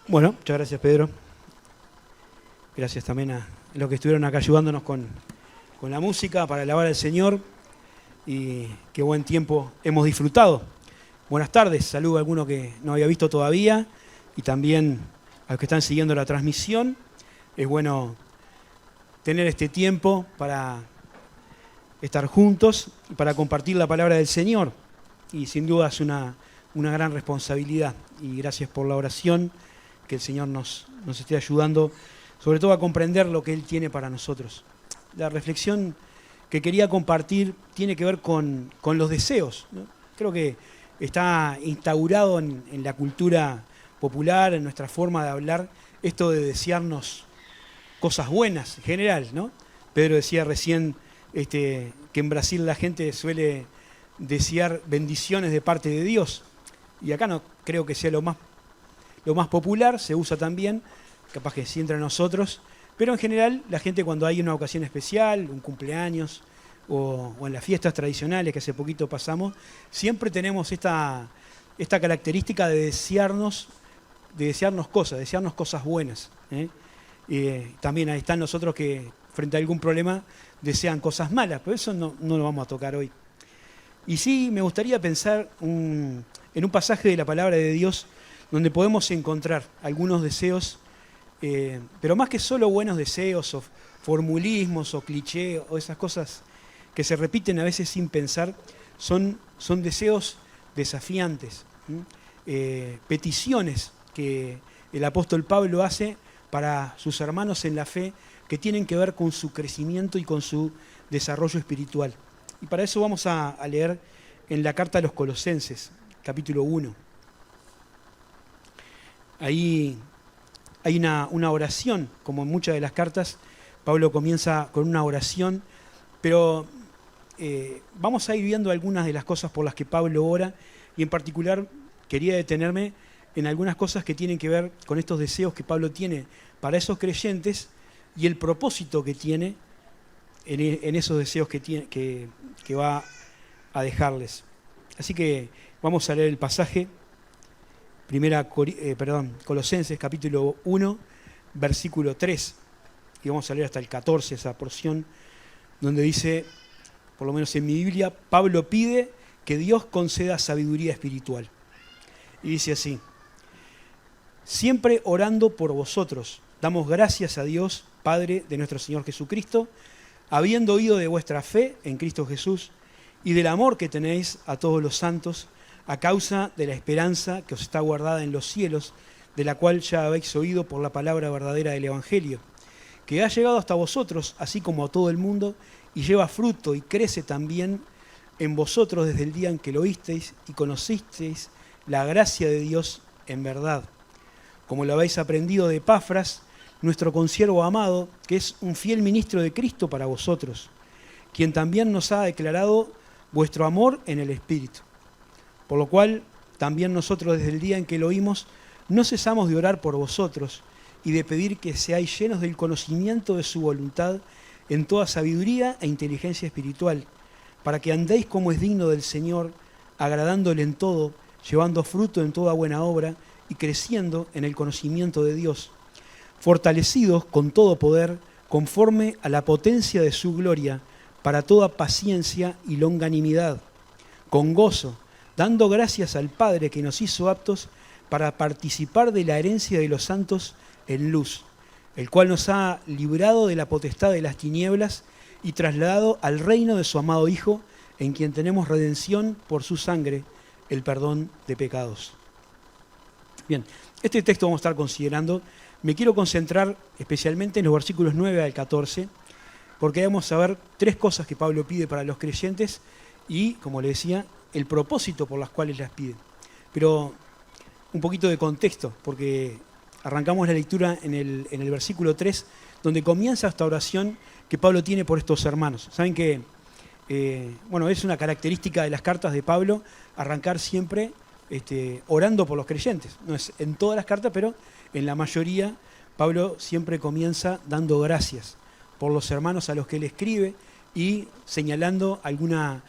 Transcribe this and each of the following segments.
Bueno, muchas gracias, Pedro. Gracias también a los que estuvieron acá ayudándonos con la música para alabar al Señor. Y qué buen tiempo hemos disfrutado. Buenas tardes, saludo a alguno que no había visto todavía y también a los que están siguiendo la transmisión. Es bueno tener este tiempo para estar juntos y para compartir la palabra del Señor. Y sin duda es una gran responsabilidad. Y gracias por la oración, que el Señor nos esté ayudando, sobre todo a comprender lo que Él tiene para nosotros. La reflexión que quería compartir tiene que ver con los deseos, ¿no? Creo que está instaurado en la cultura popular, en nuestra forma de hablar, esto de desearnos cosas buenas en general, ¿no? Pedro decía recién que en Brasil la gente suele desear bendiciones de parte de Dios. Y acá no creo que sea lo más popular, se usa también, capaz que sí entre nosotros, pero en general la gente cuando hay una ocasión especial, un cumpleaños o en las fiestas tradicionales que hace poquito pasamos, siempre tenemos esta característica de desearnos cosas buenas, ¿eh? También ahí están nosotros que frente a algún problema desean cosas malas, pero eso no lo vamos a tocar hoy. Y sí, me gustaría pensar en un pasaje de la palabra de Dios donde podemos encontrar algunos deseos, pero más que solo buenos deseos o formulismos o clichés o esas cosas que se repiten a veces sin pensar, son deseos desafiantes, peticiones que el apóstol Pablo hace para sus hermanos en la fe que tienen que ver con su crecimiento y con su desarrollo espiritual. Y para eso vamos a leer en la carta a los Colosenses, capítulo 1. Ahí hay una oración, como en muchas de las cartas, Pablo comienza con una oración, pero vamos a ir viendo algunas de las cosas por las que Pablo ora, y en particular quería detenerme en algunas cosas que tienen que ver con estos deseos que Pablo tiene para esos creyentes y el propósito que tiene en esos deseos que va a dejarles. Así que vamos a leer el pasaje, Colosenses capítulo 1, versículo 3, y vamos a leer hasta el 14, esa porción donde dice, por lo menos en mi Biblia, Pablo pide que Dios conceda sabiduría espiritual. Y dice así: siempre orando por vosotros, damos gracias a Dios, Padre de nuestro Señor Jesucristo, habiendo oído de vuestra fe en Cristo Jesús y del amor que tenéis a todos los santos, a causa de la esperanza que os está guardada en los cielos, de la cual ya habéis oído por la palabra verdadera del Evangelio, que ha llegado hasta vosotros, así como a todo el mundo, y lleva fruto y crece también en vosotros desde el día en que lo oísteis y conocisteis la gracia de Dios en verdad, como lo habéis aprendido de Epafras, nuestro consiervo amado, que es un fiel ministro de Cristo para vosotros, quien también nos ha declarado vuestro amor en el Espíritu. Por lo cual, también nosotros desde el día en que lo oímos, no cesamos de orar por vosotros y de pedir que seáis llenos del conocimiento de su voluntad en toda sabiduría e inteligencia espiritual, para que andéis como es digno del Señor, agradándole en todo, llevando fruto en toda buena obra y creciendo en el conocimiento de Dios, fortalecidos con todo poder, conforme a la potencia de su gloria, para toda paciencia y longanimidad, con gozo, dando gracias al Padre que nos hizo aptos para participar de la herencia de los santos en luz, el cual nos ha librado de la potestad de las tinieblas y trasladado al reino de su amado Hijo, en quien tenemos redención por su sangre, el perdón de pecados. Bien, este texto vamos a estar considerando. Me quiero concentrar especialmente en los versículos 9 al 14, porque vamos a ver tres cosas que Pablo pide para los creyentes y, como le decía, el propósito por las cuales las pide. Pero un poquito de contexto, porque arrancamos la lectura en el versículo 3, donde comienza esta oración que Pablo tiene por estos hermanos. Saben que, es una característica de las cartas de Pablo arrancar siempre orando por los creyentes. No es en todas las cartas, pero en la mayoría Pablo siempre comienza dando gracias por los hermanos a los que él escribe y señalando alguna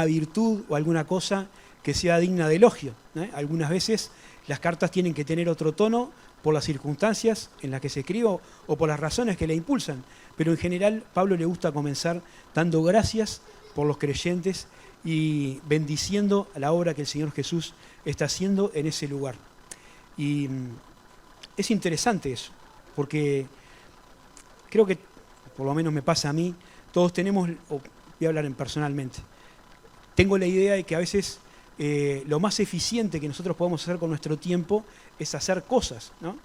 virtud o alguna cosa que sea digna de elogio, ¿eh? Algunas veces las cartas tienen que tener otro tono por las circunstancias en las que se escribe o por las razones que le impulsan. Pero en general, Pablo le gusta comenzar dando gracias por los creyentes y bendiciendo la obra que el Señor Jesús está haciendo en ese lugar. Y es interesante eso, porque creo que, por lo menos me pasa a mí, todos tenemos, o voy a hablar personalmente, tengo la idea de que a veces lo más eficiente que nosotros podemos hacer con nuestro tiempo es hacer cosas, ¿no?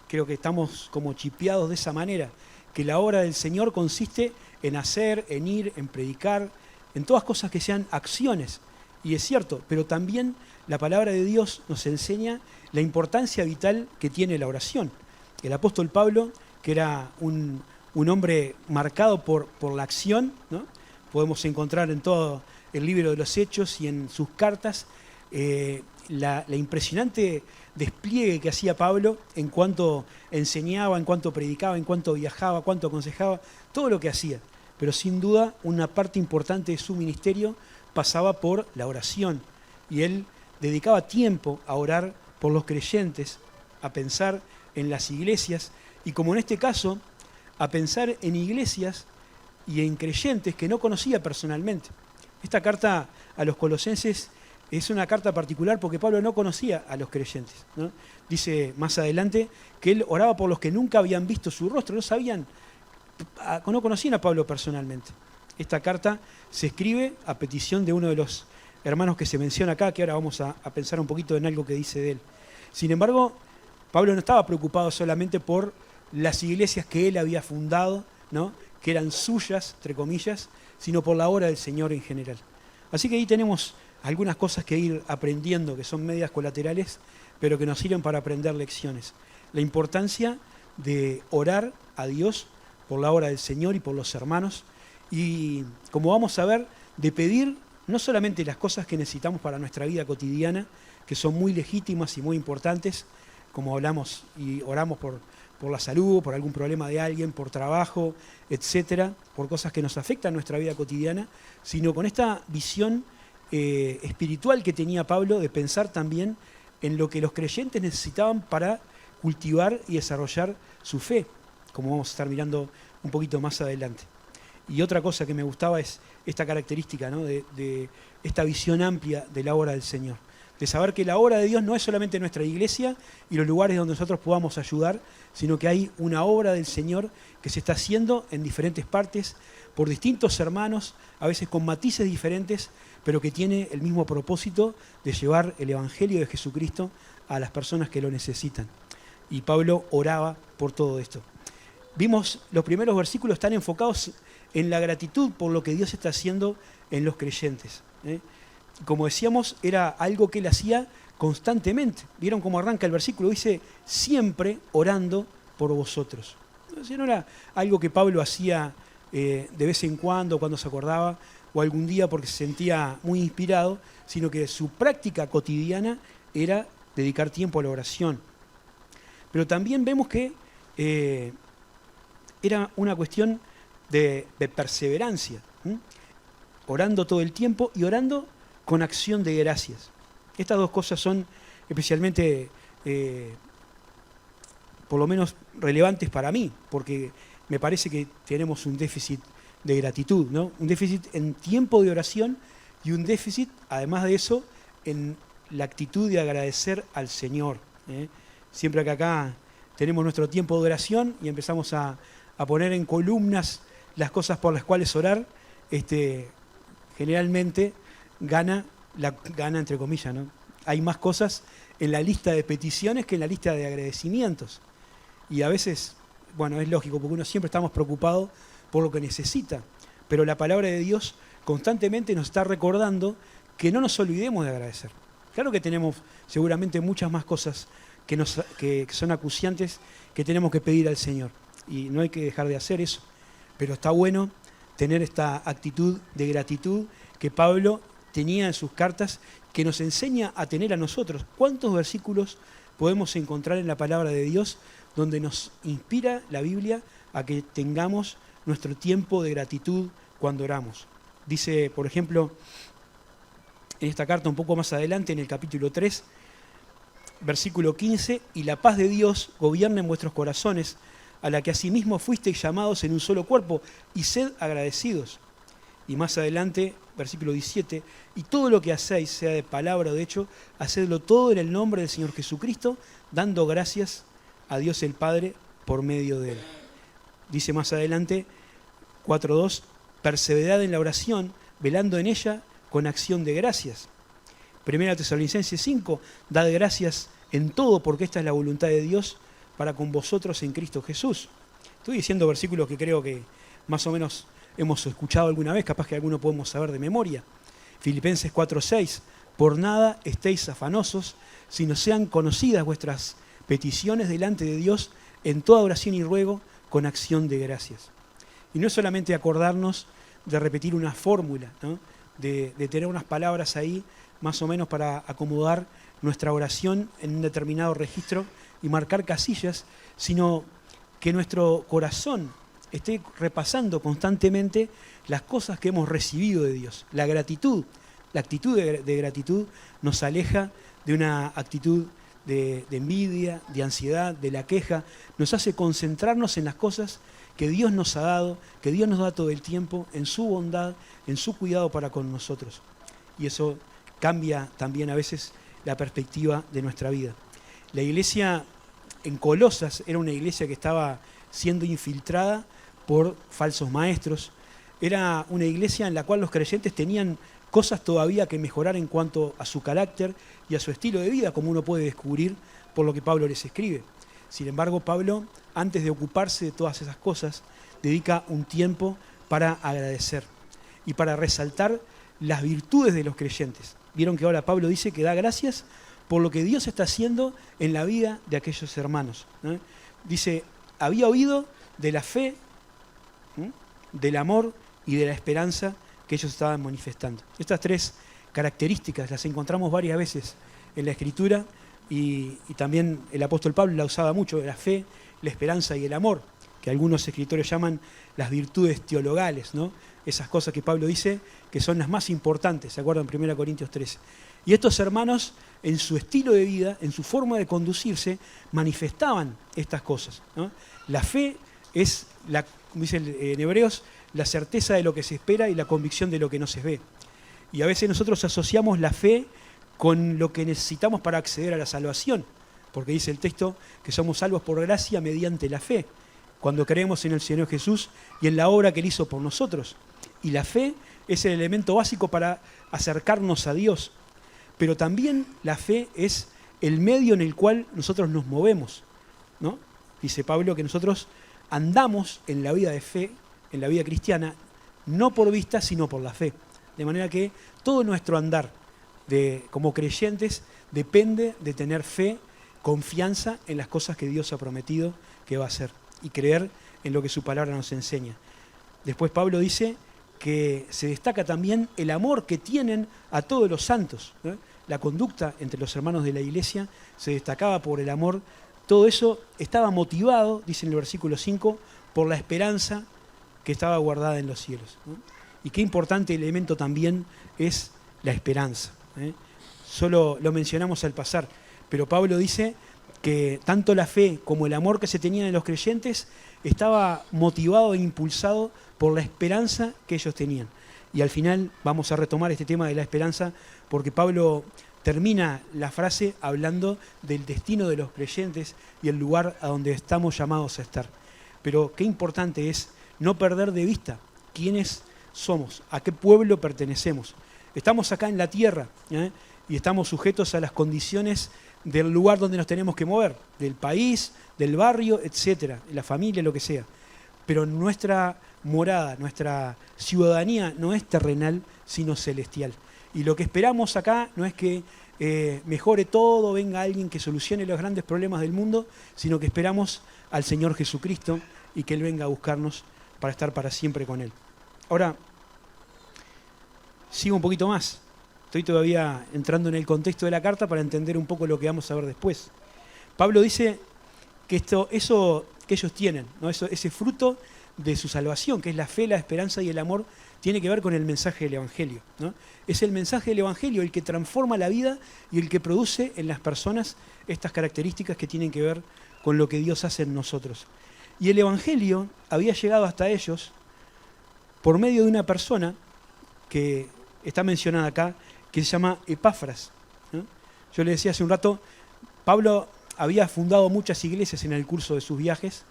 Creo que estamos como chipeados de esa manera, que la obra del Señor consiste en hacer, en ir, en predicar, en todas cosas que sean acciones. Y es cierto, pero también la palabra de Dios nos enseña la importancia vital que tiene la oración. El apóstol Pablo, que era un hombre marcado por la acción, ¿no? Podemos encontrar en todo el libro de los Hechos y en sus cartas la impresionante despliegue que hacía Pablo en cuanto enseñaba, en cuanto predicaba, en cuanto viajaba, cuanto aconsejaba, todo lo que hacía. Pero sin duda una parte importante de su ministerio pasaba por la oración. Y él dedicaba tiempo a orar por los creyentes, a pensar en las iglesias y, como en este caso, a pensar en iglesias y en creyentes que no conocía personalmente. Esta carta a los Colosenses es una carta particular porque Pablo no conocía a los creyentes, ¿no? Dice más adelante que él oraba por los que nunca habían visto su rostro, no conocían a Pablo personalmente. Esta carta se escribe a petición de uno de los hermanos que se menciona acá, que ahora vamos a pensar un poquito en algo que dice de él. Sin embargo, Pablo no estaba preocupado solamente por las iglesias que él había fundado, ¿no? Que eran suyas, entre comillas, sino por la obra del Señor en general. Así que ahí tenemos algunas cosas que ir aprendiendo, que son medias colaterales, pero que nos sirven para aprender lecciones. La importancia de orar a Dios por la obra del Señor y por los hermanos, y como vamos a ver, de pedir no solamente las cosas que necesitamos para nuestra vida cotidiana, que son muy legítimas y muy importantes, como hablamos y oramos por la salud, por algún problema de alguien, por trabajo, etcétera, por cosas que nos afectan nuestra vida cotidiana, sino con esta visión espiritual que tenía Pablo de pensar también en lo que los creyentes necesitaban para cultivar y desarrollar su fe, como vamos a estar mirando un poquito más adelante. Y otra cosa que me gustaba es esta característica, ¿no? de esta visión amplia de la obra del Señor, de saber que la obra de Dios no es solamente nuestra iglesia y los lugares donde nosotros podamos ayudar, sino que hay una obra del Señor que se está haciendo en diferentes partes, por distintos hermanos, a veces con matices diferentes, pero que tiene el mismo propósito de llevar el Evangelio de Jesucristo a las personas que lo necesitan. Y Pablo oraba por todo esto. Vimos, los primeros versículos están enfocados en la gratitud por lo que Dios está haciendo en los creyentes, ¿eh? Como decíamos, era algo que él hacía constantemente. ¿Vieron cómo arranca el versículo? Dice, siempre orando por vosotros. Entonces, no era algo que Pablo hacía de vez en cuando se acordaba, o algún día porque se sentía muy inspirado, sino que su práctica cotidiana era dedicar tiempo a la oración. Pero también vemos que era una cuestión de perseverancia, orando todo el tiempo y orando con acción de gracias. Estas dos cosas son especialmente, por lo menos, relevantes para mí, porque me parece que tenemos un déficit de gratitud, ¿no? Un déficit en tiempo de oración y un déficit, además de eso, en la actitud de agradecer al Señor, ¿eh? Siempre que acá tenemos nuestro tiempo de oración y empezamos a poner en columnas las cosas por las cuales orar, generalmente gana entre comillas, ¿no? Hay más cosas en la lista de peticiones que en la lista de agradecimientos. Y a veces, bueno, es lógico, porque uno siempre estamos preocupado por lo que necesita. Pero la palabra de Dios constantemente nos está recordando que no nos olvidemos de agradecer. Claro que tenemos seguramente muchas más cosas que son acuciantes que tenemos que pedir al Señor. Y no hay que dejar de hacer eso. Pero está bueno tener esta actitud de gratitud que Pablo tenía en sus cartas, que nos enseña a tener a nosotros. ¿Cuántos versículos podemos encontrar en la palabra de Dios donde nos inspira la Biblia a que tengamos nuestro tiempo de gratitud cuando oramos? Dice, por ejemplo, en esta carta un poco más adelante, en el capítulo 3, versículo 15, y la paz de Dios gobierne en vuestros corazones, a la que asimismo fuisteis llamados en un solo cuerpo, y sed agradecidos. Y más adelante, versículo 17, y todo lo que hacéis, sea de palabra o de hecho, hacedlo todo en el nombre del Señor Jesucristo, dando gracias a Dios el Padre por medio de Él. Dice más adelante, 4.2, perseverad en la oración, velando en ella con acción de gracias. Primera Tesalonicenses 5, dad gracias en todo, porque esta es la voluntad de Dios para con vosotros en Cristo Jesús. Estoy diciendo versículos que creo que más o menos hemos escuchado alguna vez, capaz que alguno podemos saber de memoria. Filipenses 4.6, por nada estéis afanosos, sino sean conocidas vuestras peticiones delante de Dios en toda oración y ruego con acción de gracias. Y no es solamente acordarnos de repetir una fórmula, ¿no? de tener unas palabras ahí más o menos para acomodar nuestra oración en un determinado registro y marcar casillas, sino que nuestro corazón esté repasando constantemente las cosas que hemos recibido de Dios. La gratitud, la actitud de gratitud nos aleja de una actitud de envidia, de ansiedad, de la queja, nos hace concentrarnos en las cosas que Dios nos ha dado, que Dios nos da todo el tiempo, en su bondad, en su cuidado para con nosotros. Y eso cambia también a veces la perspectiva de nuestra vida. La iglesia en Colosas era una iglesia que estaba siendo infiltrada por falsos maestros. Era una iglesia en la cual los creyentes tenían cosas todavía que mejorar en cuanto a su carácter y a su estilo de vida, como uno puede descubrir por lo que Pablo les escribe. Sin embargo, Pablo, antes de ocuparse de todas esas cosas, dedica un tiempo para agradecer y para resaltar las virtudes de los creyentes. Vieron que ahora Pablo dice que da gracias por lo que Dios está haciendo en la vida de aquellos hermanos, ¿no? Dice, había oído de la fe, del amor y de la esperanza que ellos estaban manifestando. Estas tres características las encontramos varias veces en la Escritura y también el apóstol Pablo la usaba mucho, la fe, la esperanza y el amor, que algunos escritores llaman las virtudes teologales, ¿no? Esas cosas que Pablo dice que son las más importantes, ¿se acuerdan? 1 Corintios 13. Y estos hermanos, en su estilo de vida, en su forma de conducirse, manifestaban estas cosas, ¿no? La fe es, como dice en Hebreos, la certeza de lo que se espera y la convicción de lo que no se ve. Y a veces nosotros asociamos la fe con lo que necesitamos para acceder a la salvación, porque dice el texto que somos salvos por gracia mediante la fe, cuando creemos en el Señor Jesús y en la obra que Él hizo por nosotros. Y la fe es el elemento básico para acercarnos a Dios, pero también la fe es el medio en el cual nosotros nos movemos, ¿no? Dice Pablo que nosotros andamos en la vida de fe, en la vida cristiana, no por vista, sino por la fe. De manera que todo nuestro andar como creyentes depende de tener fe, confianza en las cosas que Dios ha prometido que va a hacer y creer en lo que su palabra nos enseña. Después Pablo dice que se destaca también el amor que tienen a todos los santos, ¿no? La conducta entre los hermanos de la iglesia se destacaba por el amor. Todo eso estaba motivado, dice en el versículo 5, por la esperanza que estaba guardada en los cielos, ¿no? Y qué importante elemento también es la esperanza, ¿eh? Solo lo mencionamos al pasar, pero Pablo dice que tanto la fe como el amor que se tenían en los creyentes estaba motivado e impulsado por la esperanza que ellos tenían. Y al final vamos a retomar este tema de la esperanza porque Pablo termina la frase hablando del destino de los creyentes y el lugar a donde estamos llamados a estar. Pero qué importante es no perder de vista quiénes somos, a qué pueblo pertenecemos. Estamos acá en la tierra, ¿eh? Y estamos sujetos a las condiciones del lugar donde nos tenemos que mover, del país, del barrio, etcétera, la familia, lo que sea. Pero nuestra morada, nuestra ciudadanía no es terrenal, sino celestial. Y lo que esperamos acá no es que mejore todo, venga alguien que solucione los grandes problemas del mundo, sino que esperamos al Señor Jesucristo y que Él venga a buscarnos para estar para siempre con Él. Ahora, sigo un poquito más. Estoy todavía entrando en el contexto de la carta para entender un poco lo que vamos a ver después. Pablo dice que eso que ellos tienen, ¿no? Ese fruto de su salvación, que es la fe, la esperanza y el amor, tiene que ver con el mensaje del Evangelio, ¿no? Es el mensaje del Evangelio el que transforma la vida y el que produce en las personas estas características que tienen que ver con lo que Dios hace en nosotros. Y el Evangelio había llegado hasta ellos por medio de una persona que está mencionada acá, que se llama Epafras, ¿no? Yo le decía hace un rato, Pablo había fundado muchas iglesias en el curso de sus viajes,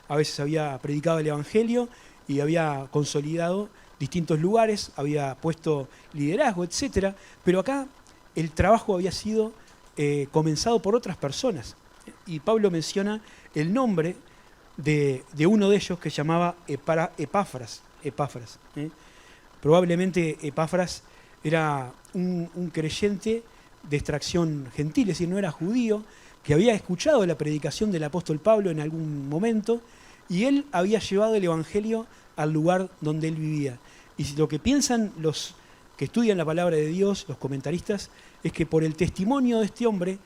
a veces había predicado el Evangelio y había consolidado distintos lugares, había puesto liderazgo, etc. Pero acá el trabajo había sido comenzado por otras personas. Y Pablo menciona el nombre de uno de ellos que se llamaba Epafras. Probablemente Epafras era un creyente de extracción gentil, es decir, no era judío, que había escuchado la predicación del apóstol Pablo en algún momento, y él había llevado el Evangelio al lugar donde él vivía. Y lo que piensan los que estudian la palabra de Dios, los comentaristas, es que por el testimonio de este hombre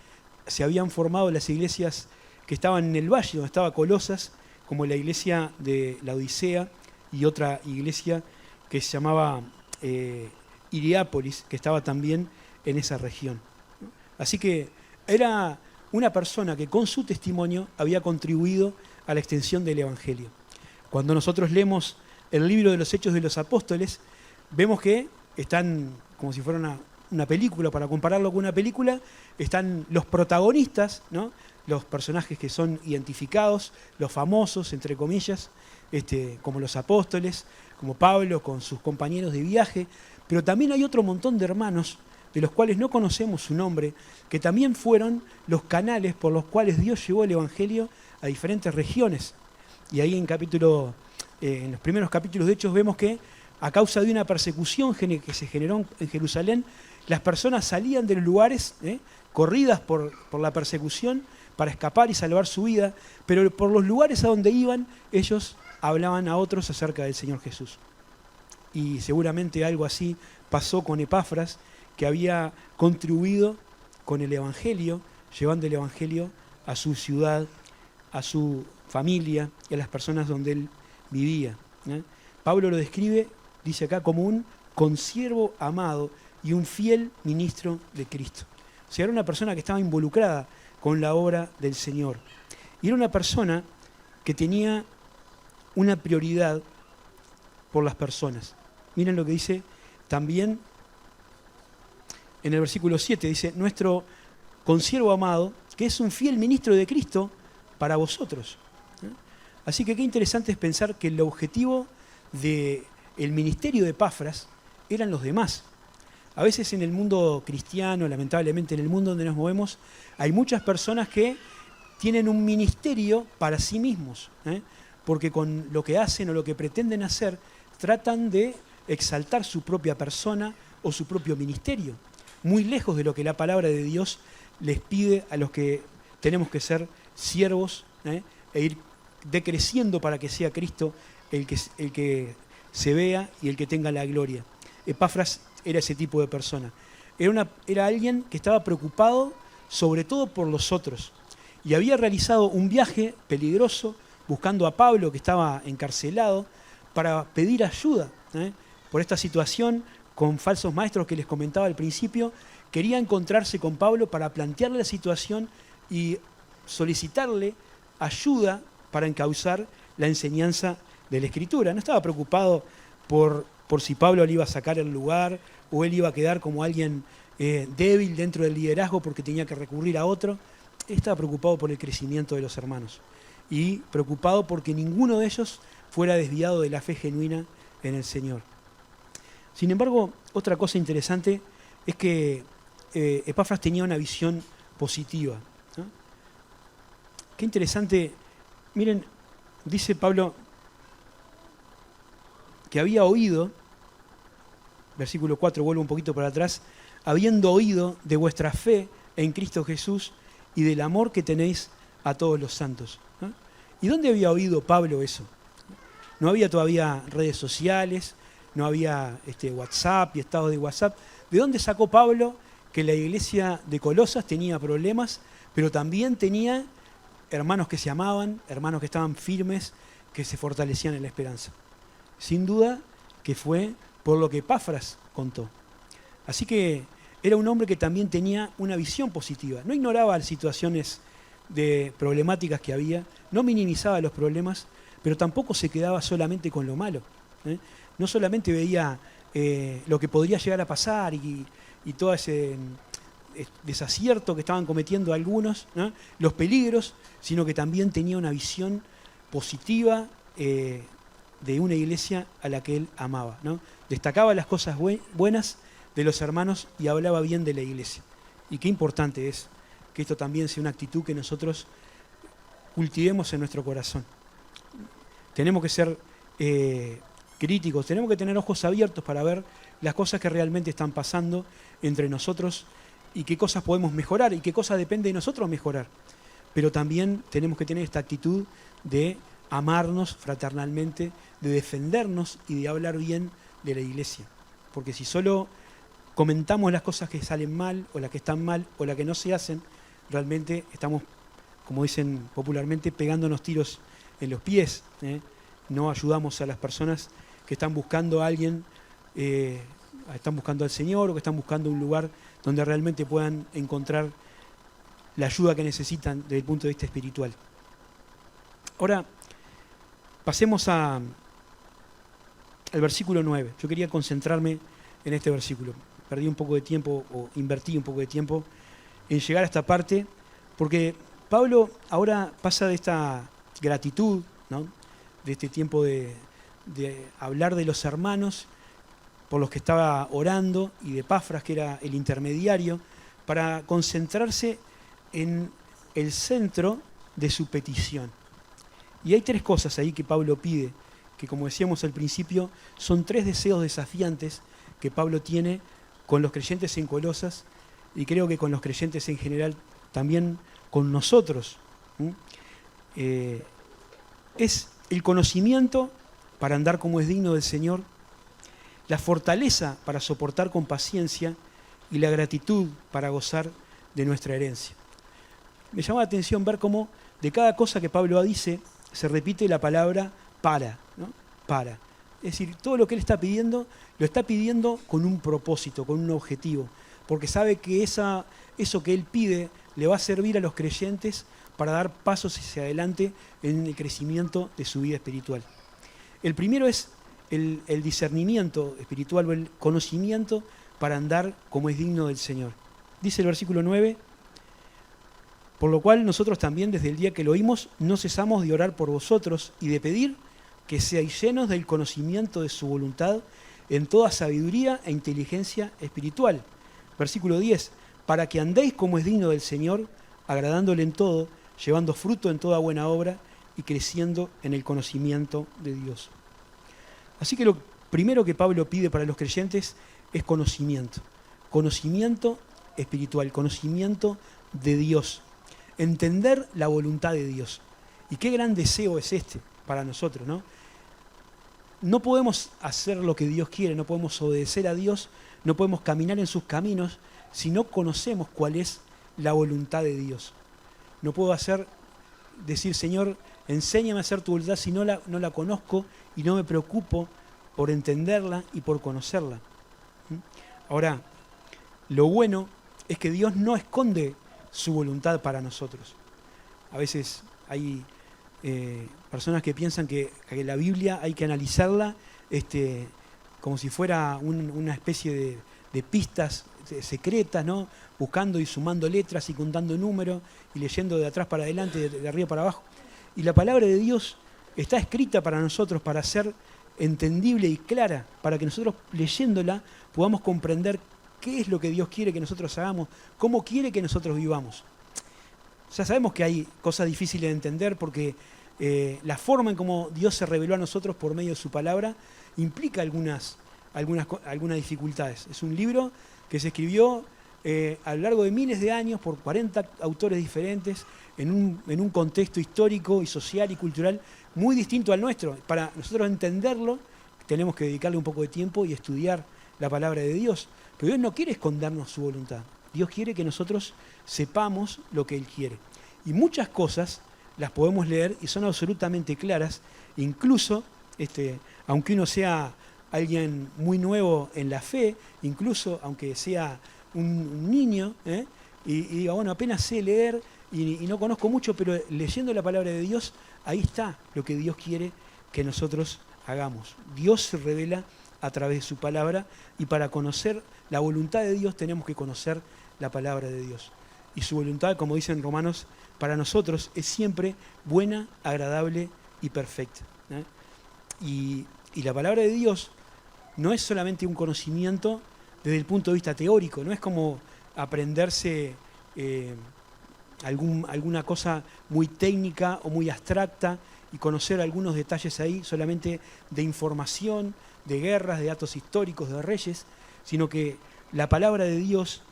se habían formado las iglesias que estaban en el valle, donde estaba Colosas, como la iglesia de la Odisea, y otra iglesia que se llamaba Hierápolis, que estaba también en esa región. Así que era una persona que con su testimonio había contribuido a la extensión del Evangelio. Cuando nosotros leemos el libro de los Hechos de los Apóstoles, vemos que están, como si fuera una película, para compararlo con una película, están los protagonistas, ¿no? Los personajes que son identificados, los famosos, entre comillas, como los apóstoles, como Pablo con sus compañeros de viaje, pero también hay otro montón de hermanos de los cuales no conocemos su nombre, que también fueron los canales por los cuales Dios llevó el Evangelio a diferentes regiones. Y ahí en los primeros capítulos de Hechos vemos que a causa de una persecución que se generó en Jerusalén, las personas salían de los lugares, corridas por la persecución, para escapar y salvar su vida, pero por los lugares a donde iban, ellos hablaban a otros acerca del Señor Jesús. Y seguramente algo así pasó con Epafras, que había contribuido con el Evangelio, llevando el Evangelio a su ciudad, a su familia y a las personas donde él vivía. Pablo lo describe, dice acá, como un consiervo amado y un fiel ministro de Cristo. O sea, era una persona que estaba involucrada con la obra del Señor. Y era una persona que tenía una prioridad por las personas. Miren lo que dice también en el versículo 7, dice, nuestro consiervo amado, que es un fiel ministro de Cristo para vosotros. Así que qué interesante es pensar que el objetivo del ministerio de Epafras eran los demás. A veces en el mundo cristiano, lamentablemente en el mundo donde nos movemos, hay muchas personas que tienen un ministerio para sí mismos, porque con lo que hacen o lo que pretenden hacer, tratan de exaltar su propia persona o su propio ministerio, muy lejos de lo que la palabra de Dios les pide a los que tenemos que ser siervos, e ir decreciendo para que sea Cristo el que se vea y el que tenga la gloria. Epafras era ese tipo de persona. Era alguien que estaba preocupado sobre todo por los otros. Y había realizado un viaje peligroso buscando a Pablo, que estaba encarcelado, para pedir ayuda por esta situación con falsos maestros que les comentaba al principio. Quería encontrarse con Pablo para plantearle la situación y solicitarle ayuda para encauzar la enseñanza de la Escritura. No estaba preocupado por si Pablo le iba a sacar el lugar o él iba a quedar como alguien débil dentro del liderazgo porque tenía que recurrir a otro. Él estaba preocupado por el crecimiento de los hermanos y preocupado porque ninguno de ellos fuera desviado de la fe genuina en el Señor. Sin embargo, otra cosa interesante es que Epafras tenía una visión positiva, ¿no? Qué interesante. Miren, dice Pablo que había oído, versículo 4, vuelvo un poquito para atrás, habiendo oído de vuestra fe en Cristo Jesús y del amor que tenéis a todos los santos, ¿no? ¿Y dónde había oído Pablo eso? No había todavía redes sociales, no había WhatsApp y estados de WhatsApp. ¿De dónde sacó Pablo que la iglesia de Colosas tenía problemas, pero también tenía hermanos que se amaban, hermanos que estaban firmes que se fortalecían en la esperanza. Sin duda que fue por lo que Epafras contó. Así que era un hombre que también tenía una visión positiva. No ignoraba las situaciones de problemáticas que había, no minimizaba los problemas, pero tampoco se quedaba solamente con lo malo. No solamente veía lo que podría llegar a pasar y todo ese desacierto que estaban cometiendo algunos, ¿no? Los peligros, sino que también tenía una visión positiva de una iglesia a la que él amaba, ¿no? Destacaba las cosas buenas de los hermanos y hablaba bien de la iglesia. Y qué importante es que esto también sea una actitud que nosotros cultivemos en nuestro corazón. Tenemos que ser críticos, tenemos que tener ojos abiertos para ver las cosas que realmente están pasando entre nosotros y qué cosas podemos mejorar y qué cosas depende de nosotros mejorar. Pero también tenemos que tener esta actitud de amarnos fraternalmente, de defendernos y de hablar bien de la iglesia. Porque si solo comentamos las cosas que salen mal o las que están mal o las que no se hacen, realmente estamos, como dicen popularmente, pegándonos tiros en los pies. No ayudamos a las personas que están buscando a alguien, están buscando al Señor o que están buscando un lugar donde realmente puedan encontrar la ayuda que necesitan desde el punto de vista espiritual. Ahora, pasemos al versículo 9. Yo quería concentrarme en este versículo. Perdí un poco de tiempo, o invertí un poco de tiempo en llegar a esta parte, porque Pablo ahora pasa de esta gratitud, ¿no? De este tiempo de hablar de los hermanos por los que estaba orando y de Epafras, que era el intermediario, para concentrarse en el centro de su petición. Y hay tres cosas ahí que Pablo pide, que como decíamos al principio, son tres deseos desafiantes que Pablo tiene con los creyentes en Colosas y creo que con los creyentes en general, también con nosotros. Es el conocimiento para andar como es digno del Señor, la fortaleza para soportar con paciencia y la gratitud para gozar de nuestra herencia. Me llama la atención ver cómo de cada cosa que Pablo dice se repite la palabra para, ¿no? Para. Es decir, todo lo que él está pidiendo, lo está pidiendo con un propósito, con un objetivo, porque sabe que eso que él pide le va a servir a los creyentes para dar pasos hacia adelante en el crecimiento de su vida espiritual. El primero es el discernimiento espiritual o el conocimiento para andar como es digno del Señor. Dice el versículo 9, por lo cual nosotros también desde el día que lo oímos no cesamos de orar por vosotros y de pedir que seáis llenos del conocimiento de su voluntad en toda sabiduría e inteligencia espiritual. Versículo 10, para que andéis como es digno del Señor, agradándole en todo, llevando fruto en toda buena obra y creciendo en el conocimiento de Dios. Así que lo primero que Pablo pide para los creyentes es conocimiento. Conocimiento espiritual, conocimiento de Dios. Entender la voluntad de Dios. Y qué gran deseo es este para nosotros, ¿no? No podemos hacer lo que Dios quiere, no podemos obedecer a Dios, no podemos caminar en sus caminos si no conocemos cuál es la voluntad de Dios. No puedo decir, Señor, enséñame a hacer tu voluntad si no la conozco y no me preocupo por entenderla y por conocerla. Ahora, lo bueno es que Dios no esconde su voluntad para nosotros. A veces hay personas que piensan que la Biblia hay que analizarla como si fuera una especie de pistas secretas, ¿no? Buscando y sumando letras y contando números y leyendo de atrás para adelante, de arriba para abajo. Y la palabra de Dios está escrita para nosotros, para ser entendible y clara, para que nosotros leyéndola podamos comprender qué es lo que Dios quiere que nosotros hagamos, cómo quiere que nosotros vivamos. Ya sabemos que hay cosas difíciles de entender porque la forma en cómo Dios se reveló a nosotros por medio de su palabra implica algunas dificultades. Es un libro que se escribió a lo largo de miles de años por 40 autores diferentes en un contexto histórico y social y cultural muy distinto al nuestro. Para nosotros entenderlo tenemos que dedicarle un poco de tiempo y estudiar la palabra de Dios. Pero Dios no quiere escondernos su voluntad. Dios quiere que nosotros sepamos lo que Él quiere. Y muchas cosas las podemos leer y son absolutamente claras, incluso, aunque uno sea alguien muy nuevo en la fe, incluso aunque sea un niño, y diga, bueno, apenas sé leer y no conozco mucho, pero leyendo la palabra de Dios, ahí está lo que Dios quiere que nosotros hagamos. Dios se revela a través de su palabra y para conocer la voluntad de Dios tenemos que conocer la palabra de Dios. Y su voluntad, como dicen Romanos, para nosotros es siempre buena, agradable y perfecta. Y la palabra de Dios no es solamente un conocimiento desde el punto de vista teórico, no es como aprenderse alguna cosa muy técnica o muy abstracta y conocer algunos detalles ahí solamente de información, de guerras, de datos históricos, de reyes, sino que la palabra de Dios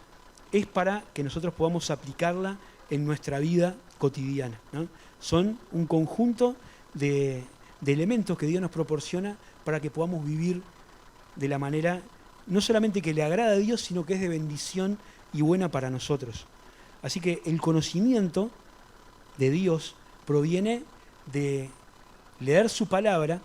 es para que nosotros podamos aplicarla en nuestra vida cotidiana, ¿no? Son un conjunto de elementos que Dios nos proporciona para que podamos vivir de la manera, no solamente que le agrada a Dios, sino que es de bendición y buena para nosotros. Así que el conocimiento de Dios proviene de leer su palabra,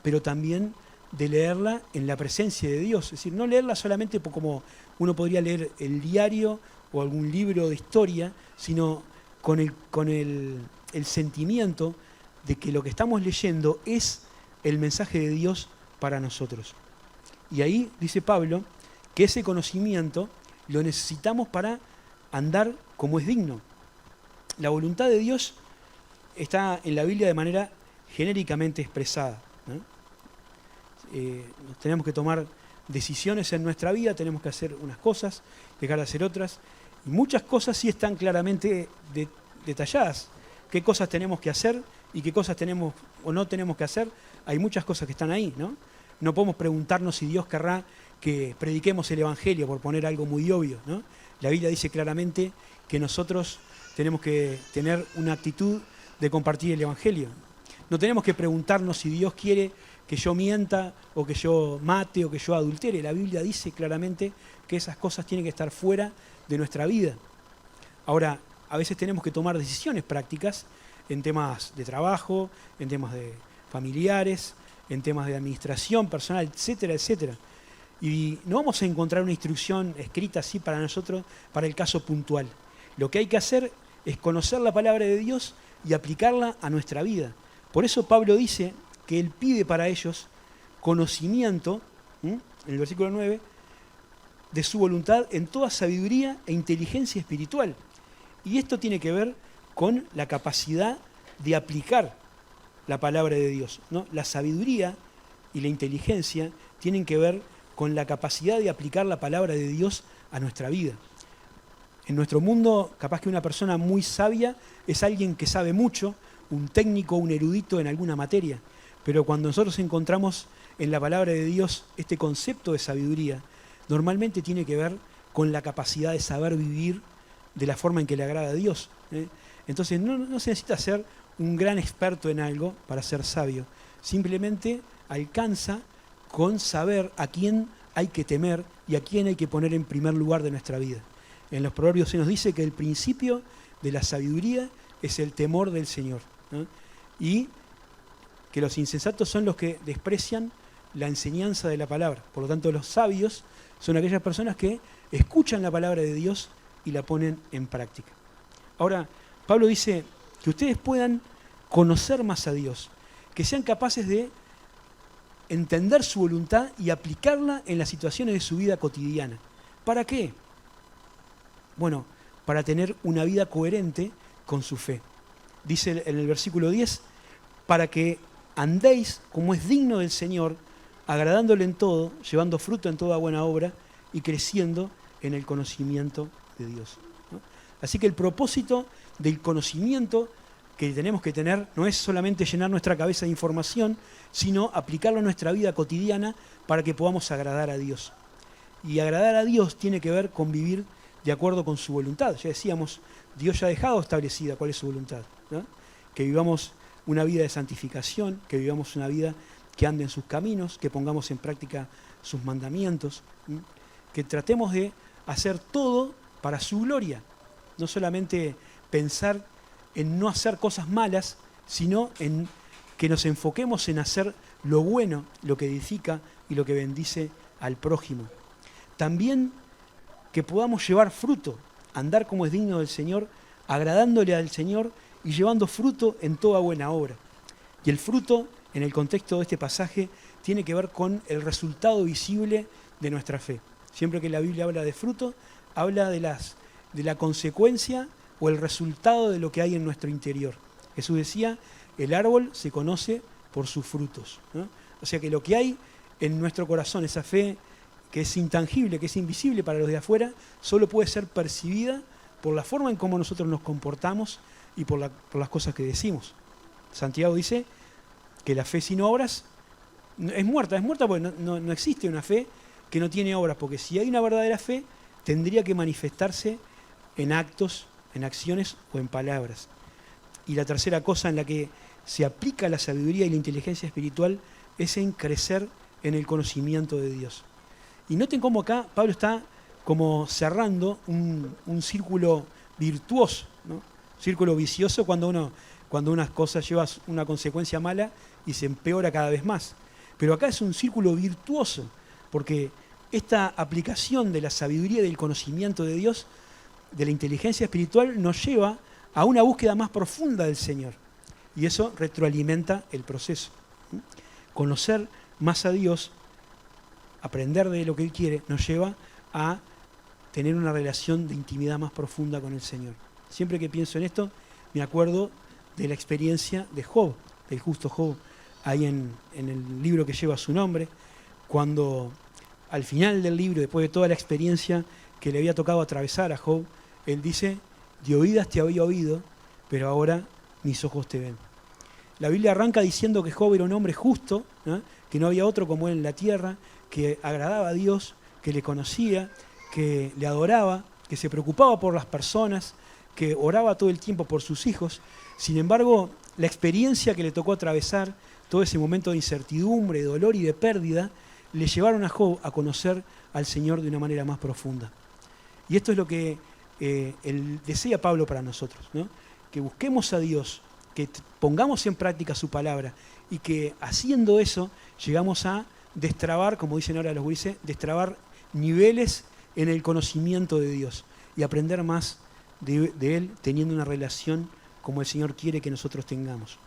pero también de leerla en la presencia de Dios. Es decir, no leerla solamente como uno podría leer el diario o algún libro de historia, sino con el sentimiento de que lo que estamos leyendo es el mensaje de Dios para nosotros. Y ahí dice Pablo que ese conocimiento lo necesitamos para andar como es digno. La voluntad de Dios está en la Biblia de manera genéricamente expresada, ¿no? Tenemos que tomar decisiones en nuestra vida, tenemos que hacer unas cosas, dejar de hacer otras, y muchas cosas sí están claramente detalladas. Qué cosas tenemos que hacer y qué cosas tenemos o no tenemos que hacer, hay muchas cosas que están ahí, ¿no? No podemos preguntarnos si Dios querrá que prediquemos el Evangelio, por poner algo muy obvio, ¿no? La Biblia dice claramente que nosotros tenemos que tener una actitud de compartir el Evangelio. No tenemos que preguntarnos si Dios quiere que yo mienta o que yo mate o que yo adultere. La Biblia dice claramente que esas cosas tienen que estar fuera de nuestra vida. Ahora, a veces tenemos que tomar decisiones prácticas en temas de trabajo, en temas de familiares, en temas de administración personal, etcétera, etcétera. Y no vamos a encontrar una instrucción escrita así para nosotros, para el caso puntual. Lo que hay que hacer es conocer la palabra de Dios y aplicarla a nuestra vida. Por eso Pablo dice que él pide para ellos conocimiento, en el versículo 9, de su voluntad en toda sabiduría e inteligencia espiritual. Y esto tiene que ver con la capacidad de aplicar la palabra de Dios, ¿no? La sabiduría y la inteligencia tienen que ver con la capacidad de aplicar la palabra de Dios a nuestra vida. En nuestro mundo, capaz que una persona muy sabia es alguien que sabe mucho, un técnico, un erudito en alguna materia. Pero cuando nosotros encontramos en la palabra de Dios este concepto de sabiduría, normalmente tiene que ver con la capacidad de saber vivir de la forma en que le agrada a Dios, ¿eh? Entonces no se necesita ser un gran experto en algo para ser sabio. Simplemente alcanza con saber a quién hay que temer y a quién hay que poner en primer lugar de nuestra vida. En los Proverbios se nos dice que el principio de la sabiduría es el temor del Señor, ¿no? Y que los insensatos son los que desprecian la enseñanza de la palabra. Por lo tanto, los sabios son aquellas personas que escuchan la palabra de Dios y la ponen en práctica. Ahora, Pablo dice que ustedes puedan conocer más a Dios, que sean capaces de entender su voluntad y aplicarla en las situaciones de su vida cotidiana. ¿Para qué? Bueno, para tener una vida coherente con su fe. Dice en el versículo 10, para que andéis como es digno del Señor, agradándole en todo, llevando fruto en toda buena obra y creciendo en el conocimiento de Dios, ¿no? Así que el propósito del conocimiento que tenemos que tener no es solamente llenar nuestra cabeza de información, sino aplicarlo a nuestra vida cotidiana para que podamos agradar a Dios. Y agradar a Dios tiene que ver con vivir de acuerdo con su voluntad. Ya decíamos, Dios ya ha dejado establecida cuál es su voluntad, ¿no? Que vivamos una vida de santificación, que vivamos una vida que ande en sus caminos, que pongamos en práctica sus mandamientos, ¿sí? Que tratemos de hacer todo para su gloria, no solamente pensar en no hacer cosas malas, sino en que nos enfoquemos en hacer lo bueno, lo que edifica y lo que bendice al prójimo. También que podamos llevar fruto, andar como es digno del Señor, agradándole al Señor y llevando fruto en toda buena obra. Y el fruto, en el contexto de este pasaje, tiene que ver con el resultado visible de nuestra fe. Siempre que la Biblia habla de fruto, habla de la consecuencia o el resultado de lo que hay en nuestro interior. Jesús decía, el árbol se conoce por sus frutos, ¿no? O sea que lo que hay en nuestro corazón, esa fe que es intangible, que es invisible para los de afuera, solo puede ser percibida por la forma en cómo nosotros nos comportamos y por las cosas que decimos. Santiago dice que la fe sin obras es muerta porque no existe una fe que no tiene obras, porque si hay una verdadera fe, tendría que manifestarse en actos, en acciones o en palabras. Y la tercera cosa en la que se aplica la sabiduría y la inteligencia espiritual es en crecer en el conocimiento de Dios. Y noten cómo acá Pablo está como cerrando un círculo virtuoso, ¿no? Círculo vicioso cuando unas cosas llevan una consecuencia mala y se empeora cada vez más. Pero acá es un círculo virtuoso, porque esta aplicación de la sabiduría y del conocimiento de Dios, de la inteligencia espiritual, nos lleva a una búsqueda más profunda del Señor. Y eso retroalimenta el proceso. Conocer más a Dios, aprender de lo que Él quiere, nos lleva a tener una relación de intimidad más profunda con el Señor. Siempre que pienso en esto, me acuerdo de la experiencia de Job, del justo Job, ahí en el libro que lleva su nombre, cuando al final del libro, después de toda la experiencia que le había tocado atravesar a Job, él dice, de oídas te había oído, pero ahora mis ojos te ven. La Biblia arranca diciendo que Job era un hombre justo, ¿no? Que no había otro como él en la tierra, que agradaba a Dios, que le conocía, que le adoraba, que se preocupaba por las personas, que oraba todo el tiempo por sus hijos. Sin embargo, la experiencia que le tocó atravesar, todo ese momento de incertidumbre, de dolor y de pérdida, le llevaron a Job a conocer al Señor de una manera más profunda. Y esto es lo que desea Pablo para nosotros, ¿no? Que busquemos a Dios, que pongamos en práctica su palabra y que haciendo eso llegamos a destrabar, como dicen ahora los gurises, destrabar niveles en el conocimiento de Dios y aprender más de Él teniendo una relación como el Señor quiere que nosotros tengamos.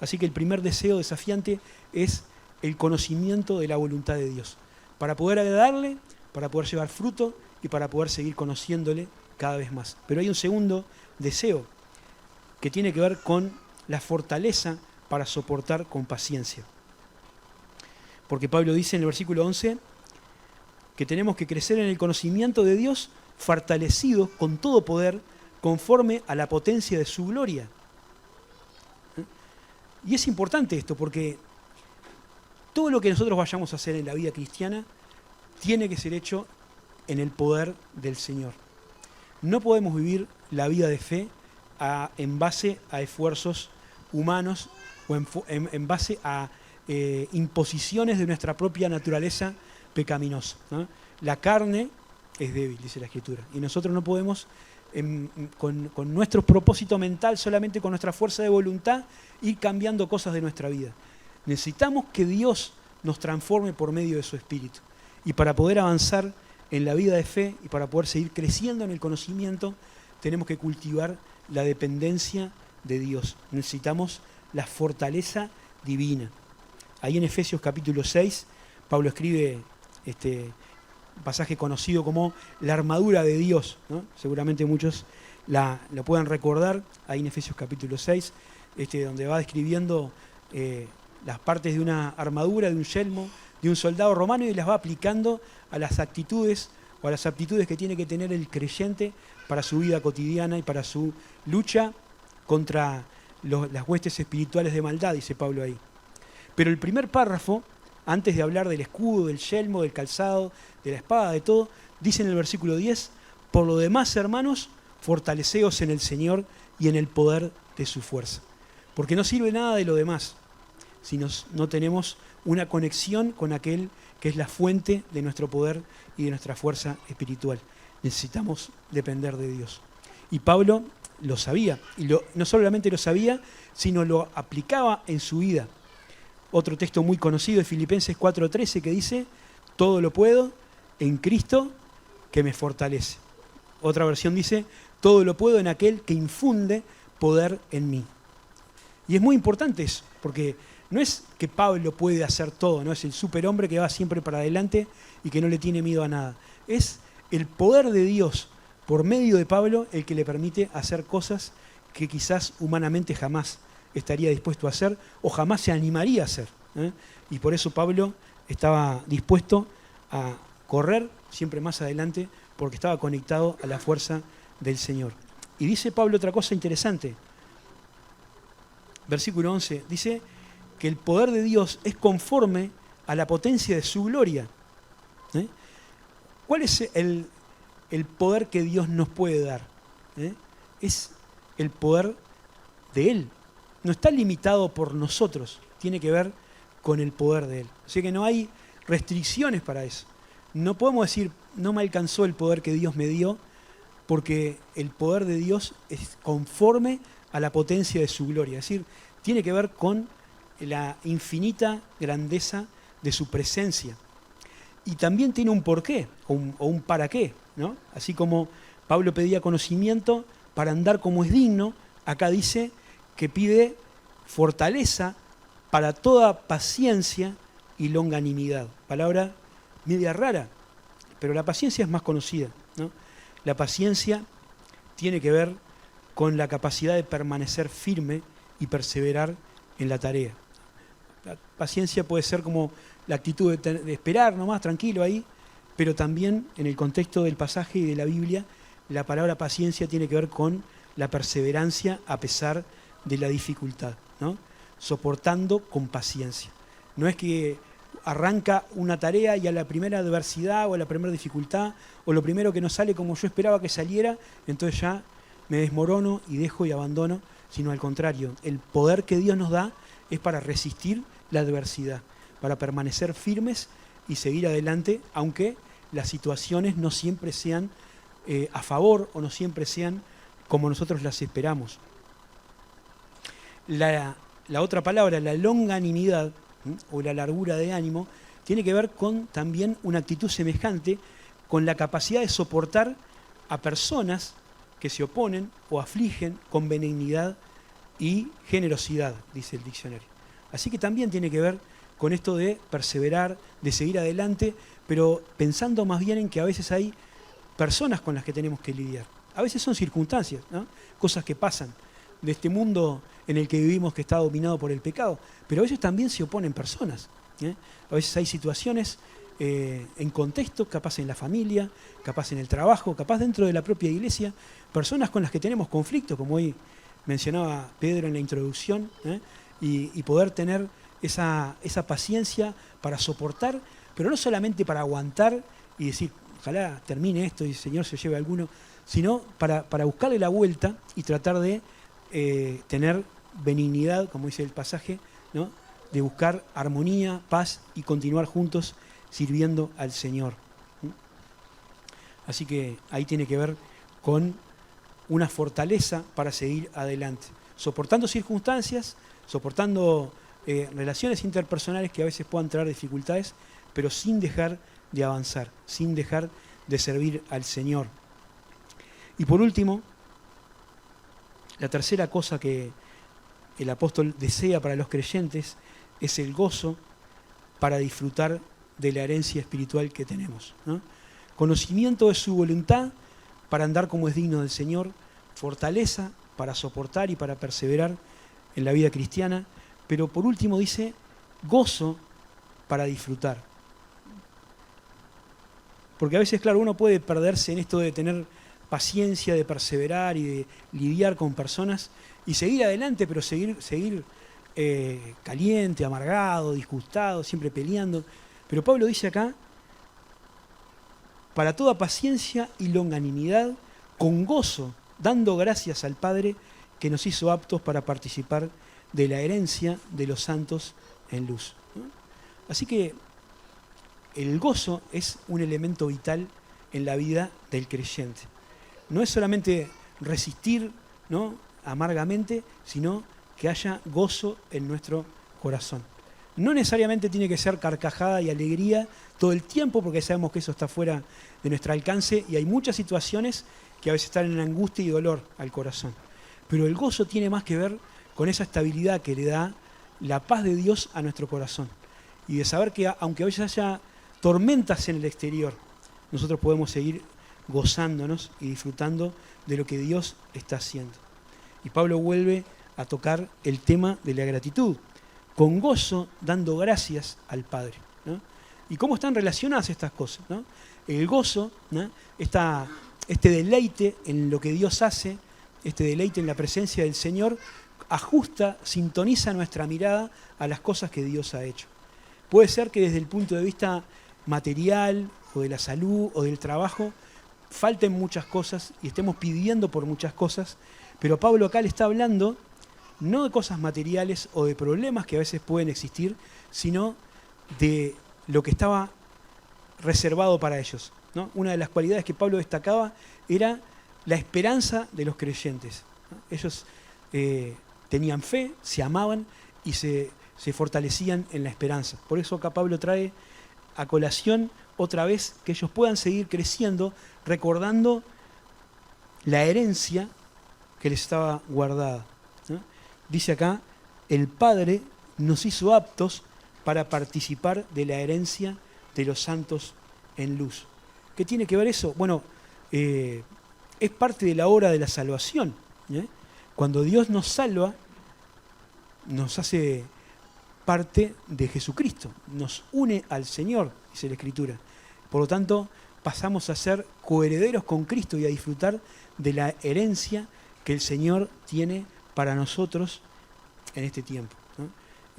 Así que el primer deseo desafiante es el conocimiento de la voluntad de Dios, para poder agradarle, para poder llevar fruto y para poder seguir conociéndole cada vez más. Pero hay un segundo deseo que tiene que ver con la fortaleza para soportar con paciencia. Porque Pablo dice en el versículo 11 que tenemos que crecer en el conocimiento de Dios fortalecidos con todo poder conforme a la potencia de su gloria. Y es importante esto porque todo lo que nosotros vayamos a hacer en la vida cristiana tiene que ser hecho en el poder del Señor. No podemos vivir la vida de fe en base a esfuerzos humanos o en base a imposiciones de nuestra propia naturaleza pecaminosa, ¿no? La carne es débil, dice la Escritura, y nosotros no podemos con nuestro propósito mental, solamente con nuestra fuerza de voluntad, ir cambiando cosas de nuestra vida. Necesitamos que Dios nos transforme por medio de su Espíritu. Y para poder avanzar en la vida de fe y para poder seguir creciendo en el conocimiento, tenemos que cultivar la dependencia de Dios. Necesitamos la fortaleza divina. Ahí en Efesios capítulo 6, Pablo escribe este pasaje conocido como la armadura de Dios, ¿no? Seguramente muchos lo puedan recordar, ahí en Efesios capítulo 6, donde va describiendo las partes de una armadura, de un yelmo, de un soldado romano, y las va aplicando a las actitudes o a las aptitudes que tiene que tener el creyente para su vida cotidiana y para su lucha contra las huestes espirituales de maldad, dice Pablo ahí. Pero el primer párrafo, antes de hablar del escudo, del yelmo, del calzado, de la espada, de todo, dice en el versículo 10, por lo demás, hermanos, fortaleceos en el Señor y en el poder de su fuerza. Porque no sirve nada de lo demás si no tenemos una conexión con aquel que es la fuente de nuestro poder y de nuestra fuerza espiritual. Necesitamos depender de Dios. Y Pablo lo sabía. Y no solamente lo sabía, sino lo aplicaba en su vida. Otro texto muy conocido es Filipenses 4:13 que dice, todo lo puedo en Cristo que me fortalece. Otra versión dice, todo lo puedo en aquel que infunde poder en mí. Y es muy importante eso, porque no es que Pablo puede hacer todo, no es el superhombre que va siempre para adelante y que no le tiene miedo a nada. Es el poder de Dios por medio de Pablo el que le permite hacer cosas que quizás humanamente jamás estaría dispuesto a hacer o jamás se animaría a hacer. Y por eso Pablo estaba dispuesto a correr siempre más adelante porque estaba conectado a la fuerza del Señor. Y dice Pablo otra cosa interesante. Versículo 11, dice que el poder de Dios es conforme a la potencia de su gloria. ¿Cuál es el poder que Dios nos puede dar? Es el poder de Él. No está limitado por nosotros, tiene que ver con el poder de Él. O sea que no hay restricciones para eso. No podemos decir, no me alcanzó el poder que Dios me dio, porque el poder de Dios es conforme a la potencia de su gloria. Es decir, tiene que ver con la infinita grandeza de su presencia. Y también tiene un porqué, o un para qué, ¿no? Así como Pablo pedía conocimiento para andar como es digno, acá dice que pide fortaleza para toda paciencia y longanimidad. Palabra media rara, pero la paciencia es más conocida, ¿no? La paciencia tiene que ver con la capacidad de permanecer firme y perseverar en la tarea. La paciencia puede ser como la actitud de esperar nomás, tranquilo ahí, pero también en el contexto del pasaje y de la Biblia, la palabra paciencia tiene que ver con la perseverancia a pesar de la dificultad, ¿no? Soportando con paciencia. No es que arranca una tarea y a la primera adversidad o a la primera dificultad o lo primero que no sale como yo esperaba que saliera, entonces ya me desmorono y dejo y abandono, sino al contrario, el poder que Dios nos da es para resistir la adversidad, para permanecer firmes y seguir adelante, aunque las situaciones no siempre sean a favor o no siempre sean como nosotros las esperamos. La otra palabra, la longanimidad, o la largura de ánimo, tiene que ver con también una actitud semejante, con la capacidad de soportar a personas que se oponen o afligen con benignidad y generosidad, dice el diccionario. Así que también tiene que ver con esto de perseverar, de seguir adelante, pero pensando más bien en que a veces hay personas con las que tenemos que lidiar. A veces son circunstancias, ¿no? Cosas que pasan de este mundo en el que vivimos que está dominado por el pecado, pero a veces también se oponen personas. A veces hay situaciones en contexto, capaz en la familia, capaz en el trabajo, capaz dentro de la propia iglesia, personas con las que tenemos conflicto, como hoy mencionaba Pedro en la introducción, y poder tener esa paciencia para soportar, pero no solamente para aguantar y decir, ojalá termine esto y el Señor se lleve a alguno, sino para buscarle la vuelta y tratar de tener benignidad, como dice el pasaje, ¿no? De buscar armonía, paz y continuar juntos sirviendo al Señor. Así que ahí tiene que ver con una fortaleza para seguir adelante, soportando circunstancias, soportando relaciones interpersonales que a veces puedan traer dificultades, pero sin dejar de avanzar, sin dejar de servir al Señor. Y por último, la tercera cosa que el apóstol desea para los creyentes es el gozo para disfrutar de la herencia espiritual que tenemos, ¿no? Conocimiento de su voluntad para andar como es digno del Señor, fortaleza para soportar y para perseverar en la vida cristiana, pero por último dice gozo para disfrutar. Porque a veces, claro, uno puede perderse en esto de tener paciencia, de perseverar y de lidiar con personas y seguir adelante, pero seguir caliente, amargado, disgustado, siempre peleando. Pero Pablo dice acá, para toda paciencia y longanimidad, con gozo, dando gracias al Padre que nos hizo aptos para participar de la herencia de los santos en luz, ¿no? Así que el gozo es un elemento vital en la vida del creyente. No es solamente resistir ¿no?, amargamente, sino que haya gozo en nuestro corazón. No necesariamente tiene que ser carcajada y alegría todo el tiempo, porque sabemos que eso está fuera de nuestro alcance y hay muchas situaciones que a veces están en angustia y dolor al corazón. Pero el gozo tiene más que ver con esa estabilidad que le da la paz de Dios a nuestro corazón. Y de saber que aunque a veces haya tormentas en el exterior, nosotros podemos seguir gozándonos y disfrutando de lo que Dios está haciendo. Y Pablo vuelve a tocar el tema de la gratitud, con gozo dando gracias al Padre, ¿no? ¿Y cómo están relacionadas estas cosas, ¿no? El gozo, ¿no?, este deleite en lo que Dios hace, este deleite en la presencia del Señor, ajusta, sintoniza nuestra mirada a las cosas que Dios ha hecho. Puede ser que desde el punto de vista material, o de la salud, o del trabajo, falten muchas cosas y estemos pidiendo por muchas cosas, pero Pablo acá le está hablando no de cosas materiales o de problemas que a veces pueden existir, sino de lo que estaba reservado para ellos, ¿no? Una de las cualidades que Pablo destacaba era la esperanza de los creyentes, ¿no? Ellos tenían fe, se amaban y se fortalecían en la esperanza. Por eso acá Pablo trae a colación otra vez que ellos puedan seguir creciendo, recordando la herencia que les estaba guardada, ¿no? Dice acá, el Padre nos hizo aptos para participar de la herencia de los santos en luz. ¿Qué tiene que ver eso? Bueno, es parte de la obra de la salvación, ¿eh? Cuando Dios nos salva, nos hace parte de Jesucristo, nos une al Señor, dice la Escritura. Por lo tanto, pasamos a ser coherederos con Cristo y a disfrutar de la herencia que el Señor tiene para nosotros en este tiempo, ¿no?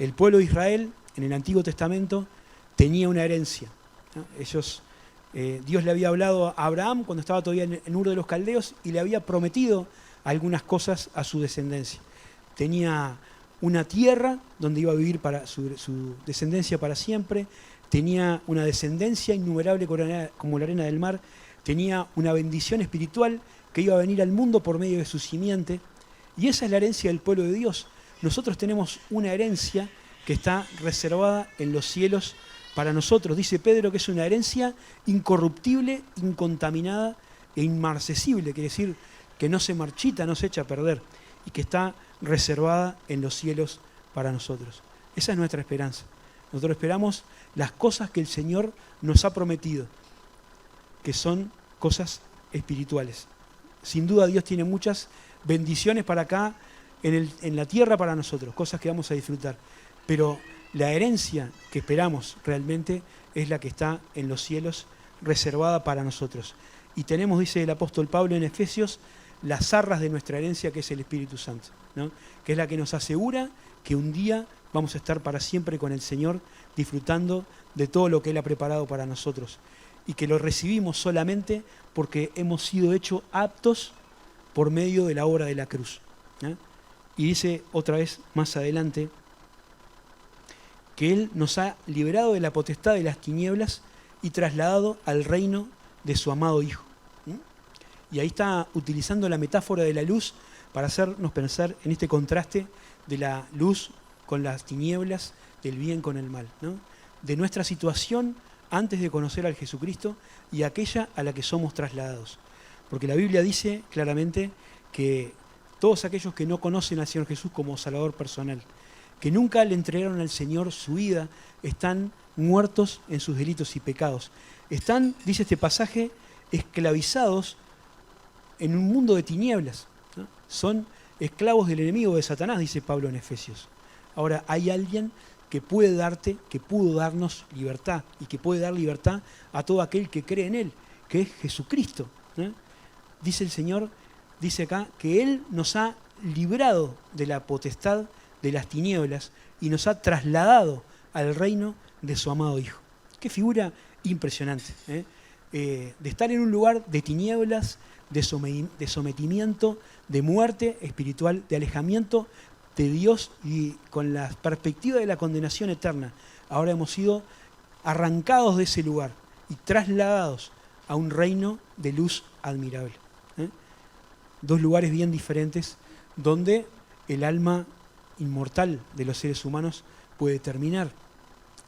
El pueblo de Israel, en el Antiguo Testamento, tenía una herencia, ¿no? Dios le había hablado a Abraham cuando estaba todavía en Ur de los Caldeos y le había prometido algunas cosas a su descendencia. Tenía una tierra donde iba a vivir para su descendencia para siempre, tenía una descendencia innumerable como la arena del mar, tenía una bendición espiritual que iba a venir al mundo por medio de su simiente, y esa es la herencia del pueblo de Dios. Nosotros tenemos una herencia que está reservada en los cielos para nosotros. Dice Pedro que es una herencia incorruptible, incontaminada e inmarcesible, quiere decir que no se marchita, no se echa a perder, y que está reservada en los cielos para nosotros. Esa es nuestra esperanza. Nosotros esperamos las cosas que el Señor nos ha prometido, que son cosas espirituales. Sin duda Dios tiene muchas bendiciones para acá, en la tierra para nosotros, cosas que vamos a disfrutar. Pero la herencia que esperamos realmente es la que está en los cielos, reservada para nosotros. Y tenemos, dice el apóstol Pablo en Efesios, las arras de nuestra herencia, que es el Espíritu Santo, ¿no?, que es la que nos asegura que un día vamos a estar para siempre con el Señor, disfrutando de todo lo que Él ha preparado para nosotros, y que lo recibimos solamente porque hemos sido hechos aptos por medio de la obra de la cruz, ¿eh? Y dice otra vez más adelante que Él nos ha liberado de la potestad de las tinieblas y trasladado al reino de su amado Hijo. Y ahí está utilizando la metáfora de la luz para hacernos pensar en este contraste de la luz con las tinieblas, del bien con el mal, ¿no?, de nuestra situación antes de conocer al Jesucristo y aquella a la que somos trasladados. Porque la Biblia dice claramente que todos aquellos que no conocen al Señor Jesús como Salvador personal, que nunca le entregaron al Señor su vida, están muertos en sus delitos y pecados. Están, dice este pasaje, esclavizados en un mundo de tinieblas, ¿no? Son esclavos del enemigo de Satanás, dice Pablo en Efesios. Ahora, hay alguien que puede darte, que pudo darnos libertad y que puede dar libertad a todo aquel que cree en Él, que es Jesucristo, ¿eh? Dice el Señor, dice acá, que Él nos ha librado de la potestad de las tinieblas y nos ha trasladado al reino de su amado Hijo. Qué figura impresionante, ¿eh? De estar en un lugar de tinieblas, de sometimiento, de muerte espiritual, de alejamiento de Dios y con la perspectiva de la condenación eterna. Ahora hemos sido arrancados de ese lugar y trasladados a un reino de luz admirable, ¿eh? dos lugares bien diferentes donde el alma inmortal de los seres humanos puede terminar.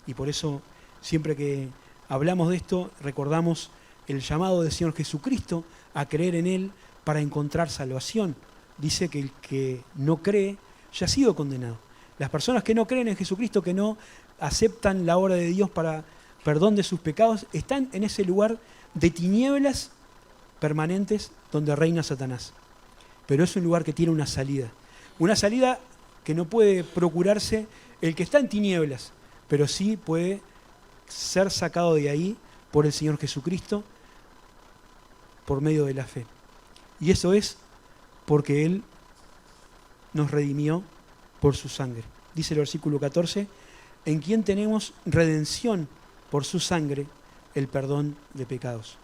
Y por eso, siempre que hablamos de esto, recordamos el llamado del Señor Jesucristo a creer en Él para encontrar salvación. Dice que el que no cree ya ha sido condenado. Las personas que no creen en Jesucristo, que no aceptan la obra de Dios para perdón de sus pecados, están en ese lugar de tinieblas permanentes donde reina Satanás. Pero es un lugar que tiene una salida que no puede procurarse el que está en tinieblas, pero sí puede ser sacado de ahí por el Señor Jesucristo por medio de la fe. Y eso es porque Él nos redimió por su sangre. Dice el versículo 14, en quien tenemos redención por su sangre, el perdón de pecados.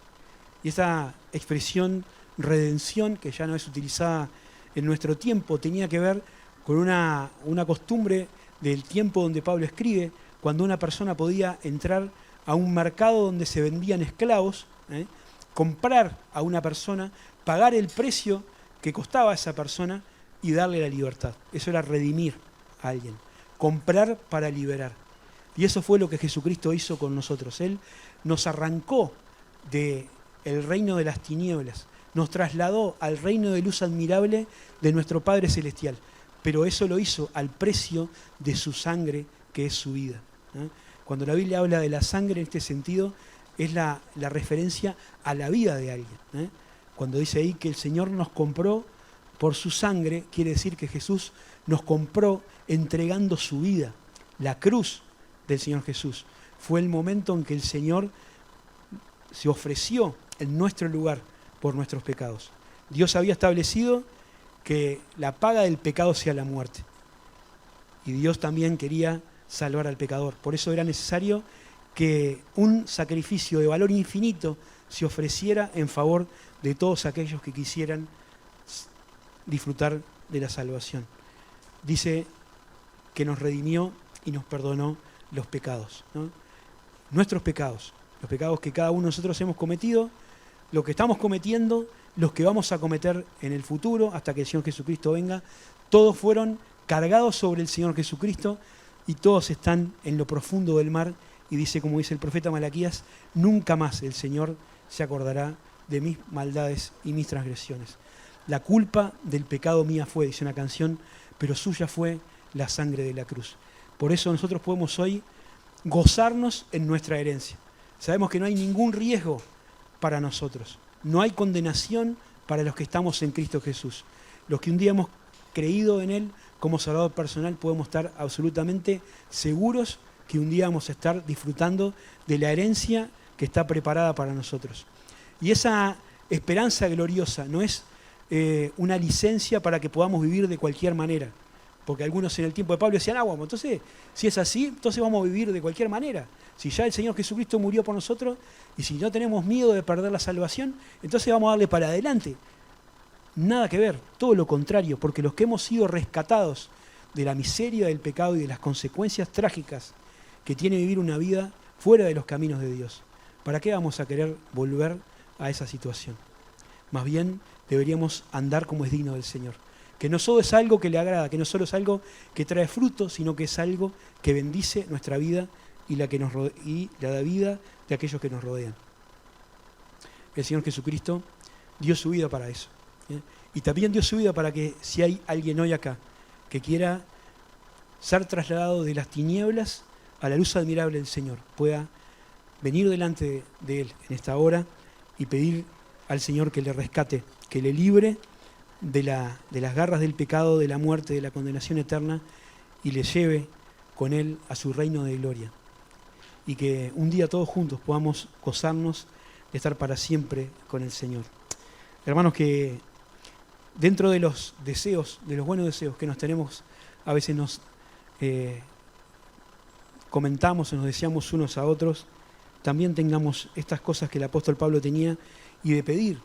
Y esta expresión redención, que ya no es utilizada en nuestro tiempo, tenía que ver con una costumbre del tiempo donde Pablo escribe, cuando una persona podía entrar a un mercado donde se vendían esclavos, comprar a una persona, pagar el precio que costaba a esa persona y darle la libertad. Eso era redimir a alguien, comprar para liberar. Y eso fue lo que Jesucristo hizo con nosotros. Él nos arrancó del reino de las tinieblas, nos trasladó al reino de luz admirable de nuestro Padre Celestial. Pero eso lo hizo al precio de su sangre, que es su vida. Cuando la Biblia habla de la sangre en este sentido, es la referencia a la vida de alguien. Cuando dice ahí que el Señor nos compró por su sangre, quiere decir que Jesús nos compró entregando su vida. La cruz del Señor Jesús fue el momento en que el Señor se ofreció en nuestro lugar por nuestros pecados. Dios había establecido que la paga del pecado sea la muerte. Y Dios también quería salvar al pecador. Por eso era necesario que un sacrificio de valor infinito se ofreciera en favor de todos aquellos que quisieran disfrutar de la salvación. Dice que nos redimió y nos perdonó los pecados, ¿no? Nuestros pecados, los pecados que cada uno de nosotros hemos cometido, lo que estamos cometiendo, los que vamos a cometer en el futuro hasta que el Señor Jesucristo venga, todos fueron cargados sobre el Señor Jesucristo y todos están en lo profundo del mar. Y dice, como dice el profeta Malaquías, nunca más el Señor se acordará de mis maldades y mis transgresiones. La culpa del pecado mía fue, dice una canción, pero suya fue la sangre de la cruz. Por eso nosotros podemos hoy gozarnos en nuestra herencia. Sabemos que no hay ningún riesgo para nosotros. No hay condenación para los que estamos en Cristo Jesús. Los que un día hemos creído en Él como Salvador personal podemos estar absolutamente seguros que un día vamos a estar disfrutando de la herencia que está preparada para nosotros. Y esa esperanza gloriosa no es una licencia para que podamos vivir de cualquier manera. Porque algunos en el tiempo de Pablo decían, bueno, entonces, si es así, entonces vamos a vivir de cualquier manera. Si ya el Señor Jesucristo murió por nosotros y si no tenemos miedo de perder la salvación, entonces vamos a darle para adelante. Nada que ver, todo lo contrario, porque los que hemos sido rescatados de la miseria del pecado y de las consecuencias trágicas que tiene vivir una vida fuera de los caminos de Dios, ¿para qué vamos a querer volver a esa situación? Más bien deberíamos andar como es digno del Señor. Que no solo es algo que le agrada, que no solo es algo que trae fruto, sino que es algo que bendice nuestra vida y la vida de aquellos que nos rodean. El Señor Jesucristo dio su vida para eso. Y también dio su vida para que si hay alguien hoy acá que quiera ser trasladado de las tinieblas a la luz admirable del Señor, pueda venir delante de Él en esta hora y pedir al Señor que le rescate, que le libre de las garras del pecado, de la muerte, de la condenación eterna y le lleve con Él a su reino de gloria. Y que un día todos juntos podamos gozarnos de estar para siempre con el Señor. Hermanos, que dentro de los deseos, de los buenos deseos que nos tenemos, a veces nos comentamos o nos deseamos unos a otros, también tengamos estas cosas que el apóstol Pablo tenía y de pedir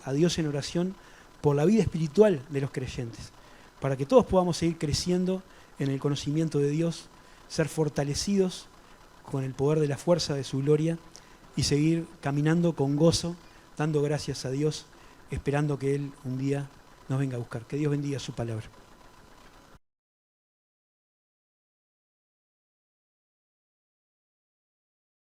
a Dios en oración por la vida espiritual de los creyentes, para que todos podamos seguir creciendo en el conocimiento de Dios, ser fortalecidos con el poder de la fuerza de su gloria y seguir caminando con gozo, dando gracias a Dios esperando que Él un día nos venga a buscar. Que Dios bendiga su palabra.